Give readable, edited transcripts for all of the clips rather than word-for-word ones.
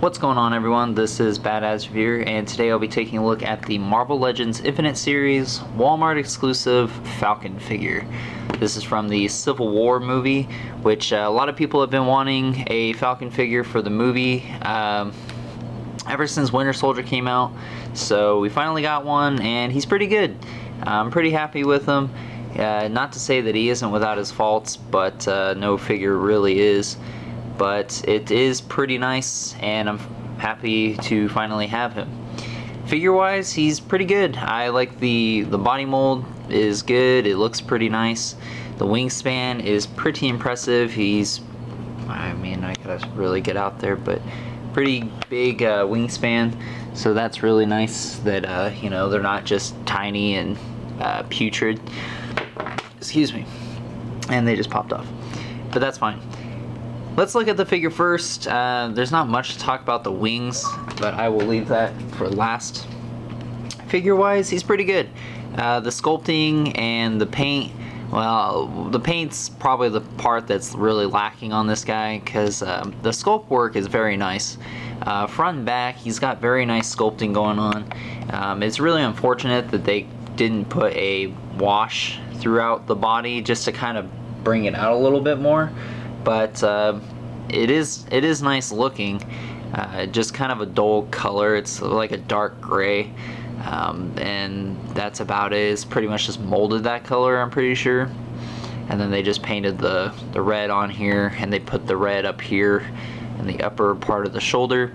What's going on, everyone? This is Badass Reviewer, and today I'll be taking a look at the Marvel Legends Infinite Series Walmart exclusive Falcon figure. This is from the Civil War movie, which a lot of people have been wanting a Falcon figure for the movie ever since Winter Soldier came out. So we finally got one, and he's pretty good. I'm pretty happy with him. Not to say that he isn't without his faults, but no figure really is. But it is pretty nice, and I'm happy to finally have him. Figure-wise, he's pretty good. I like the body mold is good. It looks pretty nice. The wingspan is pretty impressive. I gotta really get out there, but pretty big wingspan. So that's really nice that they're not just tiny and putrid. Excuse me. And they just popped off. But that's fine. Let's look at the figure first. There's not much to talk about the wings, but I will leave that for last. Figure-wise, he's pretty good. The sculpting and the paint, well, the paint's probably the part that's really lacking on this guy, because the sculpt work is very nice. Front and back, he's got very nice sculpting going on. It's really unfortunate that they didn't put a wash throughout the body just to kind of bring it out a little bit more. But it is nice looking. Just kind of a dull color. It's like a dark gray, and that's about it. It's pretty much just molded that color, I'm pretty sure. And then they just painted the red on here, and they put the red up here in the upper part of the shoulder.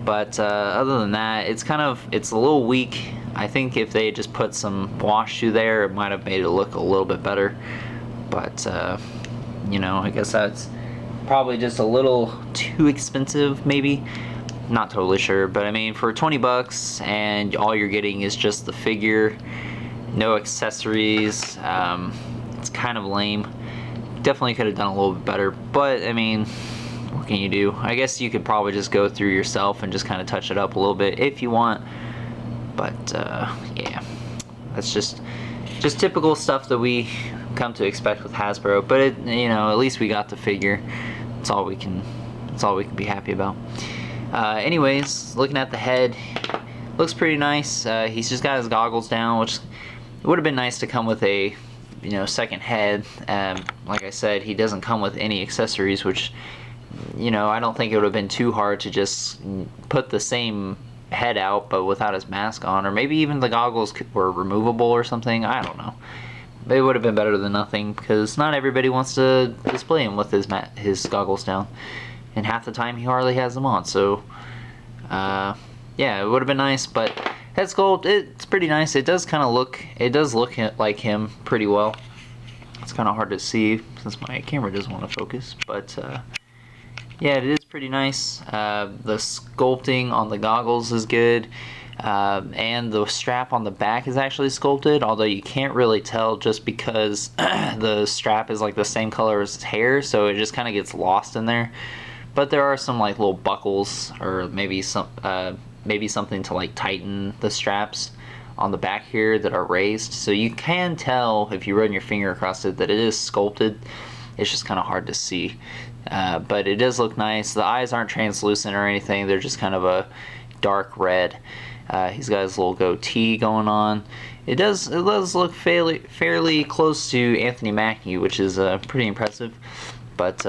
But other than that, it's a little weak. I think if they just put some wash through there, it might have made it look a little bit better. But I guess that's probably just a little too expensive, maybe. Not totally sure, but I mean, for 20 bucks and all you're getting is just the figure, no accessories, it's kind of lame. Definitely could have done a little bit better, but I mean, what can you do? I guess you could probably just go through yourself and just kind of touch it up a little bit if you want. But yeah, that's just typical stuff that we come to expect with Hasbro. But at least we got the figure. That's all we can be happy about. Anyways, looking at the head, looks pretty nice. He's just got his goggles down, which it would have been nice to come with a second head. Like I said, he doesn't come with any accessories, which I don't think it would have been too hard to just put the same head out but without his mask on, or maybe even the goggles were removable or something. I don't know. It would have been better than nothing, because not everybody wants to display him with his goggles down, and half the time he hardly has them on. So yeah, it would have been nice. But head sculpt, it's pretty nice. It does look like him pretty well. It's kind of hard to see since my camera doesn't want to focus, but yeah, it is pretty nice. The sculpting on the goggles is good, and the strap on the back is actually sculpted, although you can't really tell just because the strap is like the same color as his hair, so it just kind of gets lost in there. But there are some like little buckles, or maybe something to like tighten the straps on the back here that are raised, so you can tell if you run your finger across it that it is sculpted. It's just kind of hard to see. But it does look nice. The eyes aren't translucent or anything. They're just kind of a dark red. He's got his little goatee going on. It does look fairly close to Anthony Mackie, which is pretty impressive. But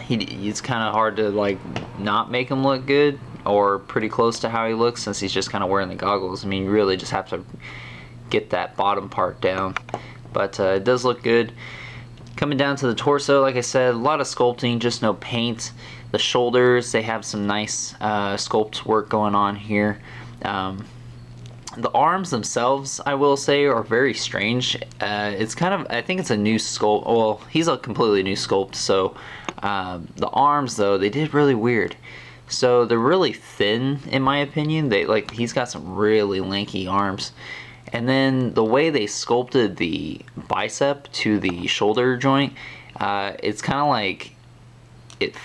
it's kind of hard to like not make him look good or pretty close to how he looks, since he's just kind of wearing the goggles. I mean, you really just have to get that bottom part down. But it does look good. Coming down to the torso, like I said, a lot of sculpting, just no paint. The shoulders, they have some nice sculpt work going on here. The arms themselves, I will say, are very strange. It's kind of, I think it's a new sculpt. Well, he's a completely new sculpt. So the arms, though, they did really weird. So they're really thin, in my opinion. He's got some really lanky arms. And then the way they sculpted the bicep to the shoulder joint, it's kind of like it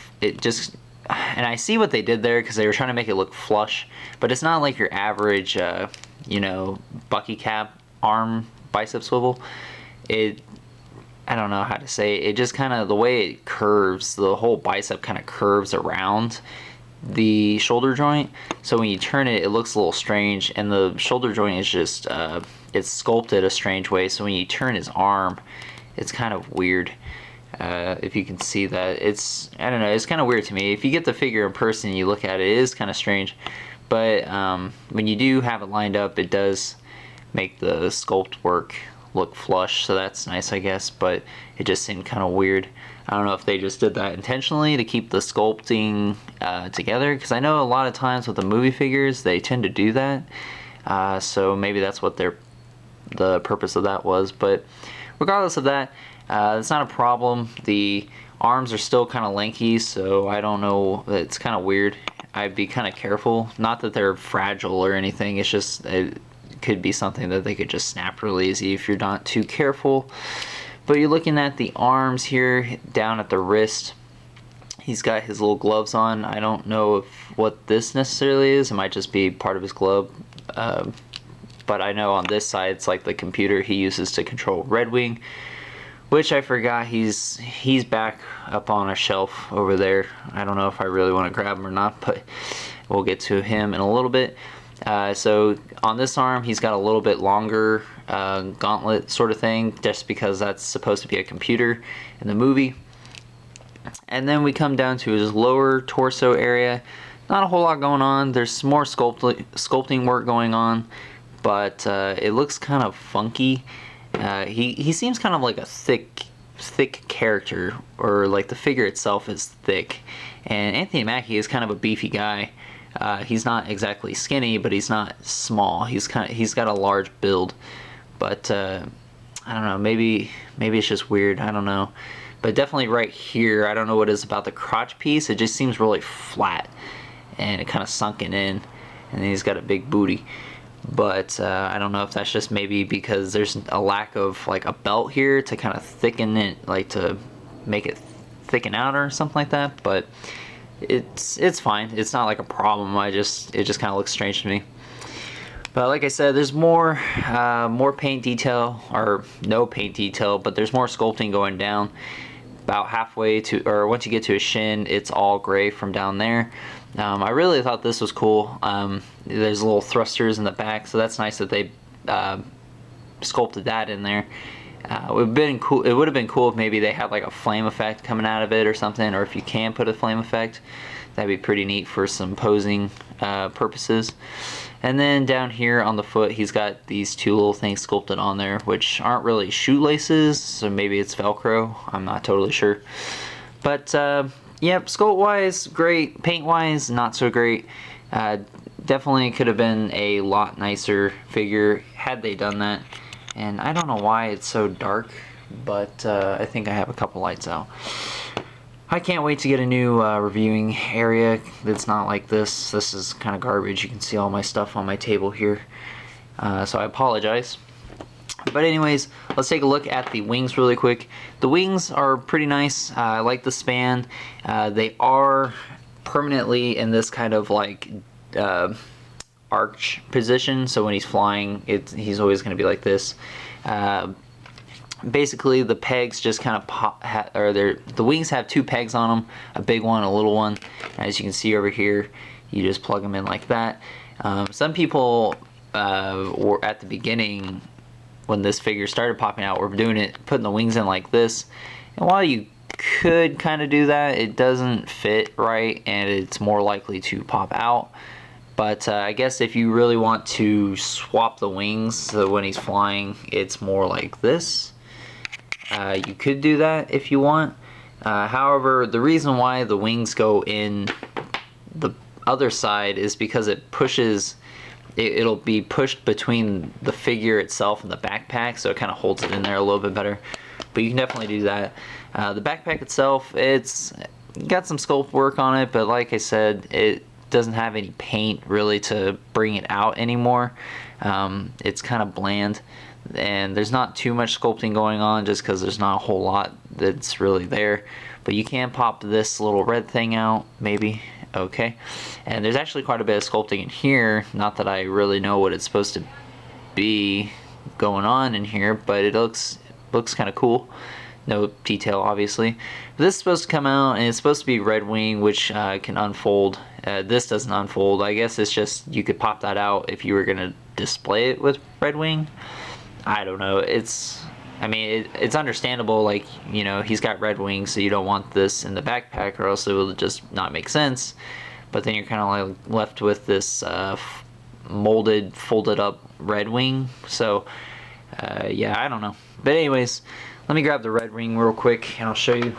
just, and I see what they did there because they were trying to make it look flush, but it's not like your average bucky cap arm bicep swivel. I don't know how to say it. It just kind of, the way it curves, the whole bicep kind of curves around the shoulder joint. So when you turn it, it looks a little strange, and the shoulder joint is just, it's sculpted a strange way. So when you turn his arm, it's kind of weird. If you can see that, it's, I don't know, it's kind of weird to me. If you get the figure in person and you look at it, it is kind of strange. But when you do have it lined up, it does make the sculpt work look flush, so that's nice, I guess. But it just seemed kind of weird. I don't know if they just did that intentionally to keep the sculpting together, because I know a lot of times with the movie figures they tend to do that. So maybe that's what the purpose of that was. But regardless of that, it's not a problem. The arms are still kind of lanky, so I don't know. It's kind of weird. I'd be kind of careful. Not that they're fragile or anything. It's just it could be something that they could just snap really easy if you're not too careful. But you're looking at the arms here down at the wrist. He's got his little gloves on. I don't know what this necessarily is. It might just be part of his glove. But I know on this side it's like the computer he uses to control Red Wing, which I forgot he's back up on a shelf over there. I don't know if I really want to grab him or not, but we'll get to him in a little bit. So on this arm, he's got a little bit longer gauntlet sort of thing, just because that's supposed to be a computer in the movie. And then we come down to his lower torso area. Not a whole lot going on. There's some more sculpting work going on, but it looks kind of funky. He seems kind of like a thick character, or like the figure itself is thick. And Anthony Mackie is kind of a beefy guy. He's not exactly skinny, but he's not small. He's got a large build. But I don't know, maybe it's just weird. I don't know. But definitely right here, I don't know what it is about the crotch piece. It just seems really flat, and it kind of sunken in. And then he's got a big booty. But I don't know if that's just maybe because there's a lack of like a belt here to kind of thicken it, like to make it thicken out or something like that. But it's fine. It's not like a problem. It just kind of looks strange to me. But like I said, there's more paint detail, or no paint detail, but there's more sculpting going down. About halfway to, or once you get to his shin, it's all gray from down there. I really thought this was cool. There's little thrusters in the back, so that's nice that they sculpted that in there. It would have been cool if maybe they had like a flame effect coming out of it or something, or if you can put a flame effect, that'd be pretty neat for some posing purposes. And then down here on the foot, he's got these two little things sculpted on there, which aren't really shoelaces, so maybe it's Velcro. I'm not totally sure. But yep, sculpt-wise, great. Paint-wise, not so great. Definitely could have been a lot nicer figure had they done that. And I don't know why it's so dark, but I think I have a couple lights out. I can't wait to get a new reviewing area that's not like this. This is kind of garbage. You can see all my stuff on my table here. So I apologize. But anyways, let's take a look at the wings really quick. The wings are pretty nice. I like the span. They are permanently in this kind of like arch position. So when he's flying, he's always going to be like this. Basically the pegs just kind of pop, the wings have two pegs on them, a big one, a little one. As you can see over here, you just plug them in like that. Some people were at the beginning when this figure started popping out, were putting the wings in like this. And while you could kind of do that, it doesn't fit right, and it's more likely to pop out. But I guess if you really want to swap the wings so when he's flying, it's more like this. You could do that if you want. However, the reason why the wings go in the other side is because it pushes, it'll be pushed between the figure itself and the backpack, so it kind of holds it in there a little bit better. But you can definitely do that. The backpack itself, it's got some sculpt work on it, but like I said, it doesn't have any paint really to bring it out anymore. It's kind of bland, and there's not too much sculpting going on just because there's not a whole lot that's really there. But you can pop this little red thing out, maybe. Okay, and there's actually quite a bit of sculpting in here. Not that I really know what it's supposed to be going on in here, but it looks kind of cool. no detail obviously. But this is supposed to come out, and it's supposed to be Red Wing, which can unfold. This doesn't unfold. I guess it's just you could pop that out if you were gonna display it with Red Wing. I don't know. I mean, it's understandable. Like, you know, he's got Red Wing, so you don't want this in the backpack, or else it will just not make sense. But then you're kind of like left with this molded, folded up Red Wing. So yeah, I don't know. But anyways, let me grab the Red Wing real quick, and I'll show you.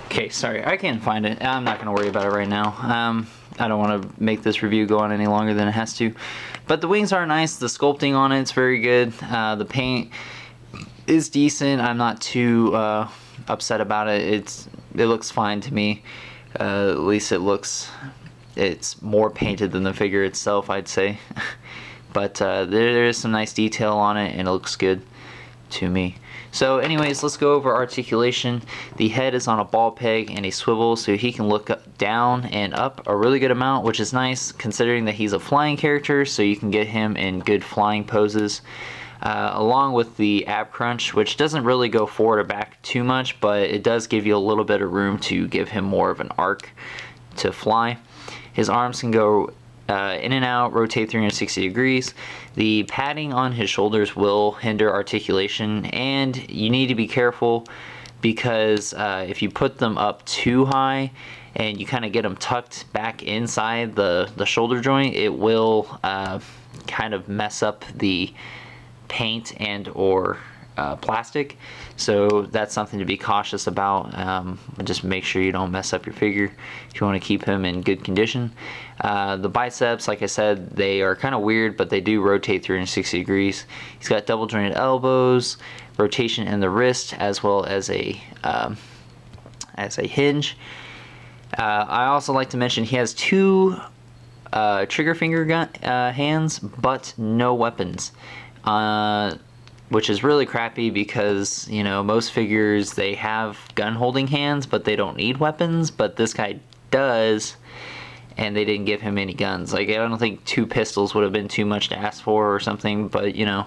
Okay, sorry, I can't find it. I'm not going to worry about it right now. I don't want to make this review go on any longer than it has to. But the wings are nice. The sculpting on it's very good. The paint is decent. I'm not too upset about it. It looks fine to me. At least it's more painted than the figure itself, I'd say. But there is some nice detail on it, and it looks good to me. So anyways, let's go over articulation. The head is on a ball peg and a swivel, so he can look down and up a really good amount, which is nice considering that he's a flying character, so you can get him in good flying poses. Along with the ab crunch, which doesn't really go forward or back too much, but it does give you a little bit of room to give him more of an arc to fly. His arms can go in and out, rotate 360 degrees. The padding on his shoulders will hinder articulation, and you need to be careful because if you put them up too high and you kind of get them tucked back inside the shoulder joint, it will kind of mess up the paint and or plastic. So that's something to be cautious about. Just make sure you don't mess up your figure if you want to keep him in good condition. The biceps, like I said, they are kind of weird, but they do rotate 360 degrees. He's got double jointed elbows, rotation in the wrist, as well as a hinge. I also like to mention he has two trigger finger hands, but no weapons. Which is really crappy because, you know, most figures, they have gun holding hands, but they don't need weapons, but this guy does, and they didn't give him any guns. Like, I don't think 2 pistols would have been too much to ask for or something, but, you know,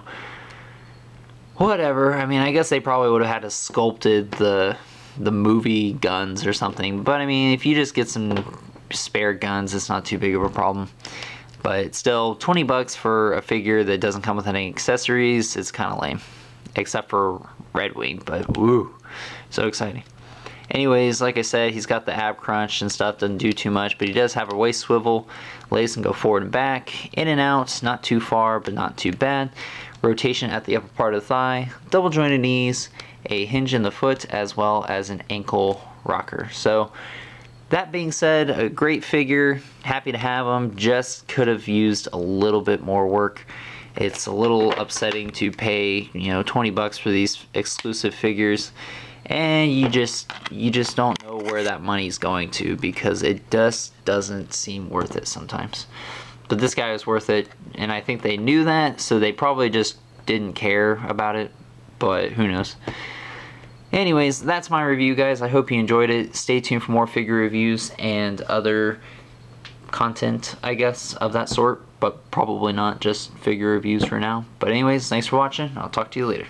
whatever. I mean, I guess they probably would have had to sculpted the movie guns or something, but I mean, if you just get some spare guns, it's not too big of a problem. But still, 20 bucks for a figure that doesn't come with any accessories, it's kind of lame. Except for Red Wing, but woo, so exciting. Anyways, like I said, he's got the ab crunch and stuff, doesn't do too much, but he does have a waist swivel. Legs can go forward and back, in and out, not too far, but not too bad. Rotation at the upper part of the thigh, double jointed knees, a hinge in the foot, as well as an ankle rocker. So, that being said, a great figure, happy to have him, just could have used a little bit more work. It's a little upsetting to pay, you know, 20 bucks for these exclusive figures, and you just don't know where that money's going to, because it just doesn't seem worth it sometimes. But this guy was worth it, and I think they knew that, so they probably just didn't care about it, but who knows. Anyways, that's my review, guys. I hope you enjoyed it. Stay tuned for more figure reviews and other content, I guess, of that sort, but probably not just figure reviews for now. But anyways, thanks for watching. I'll talk to you later.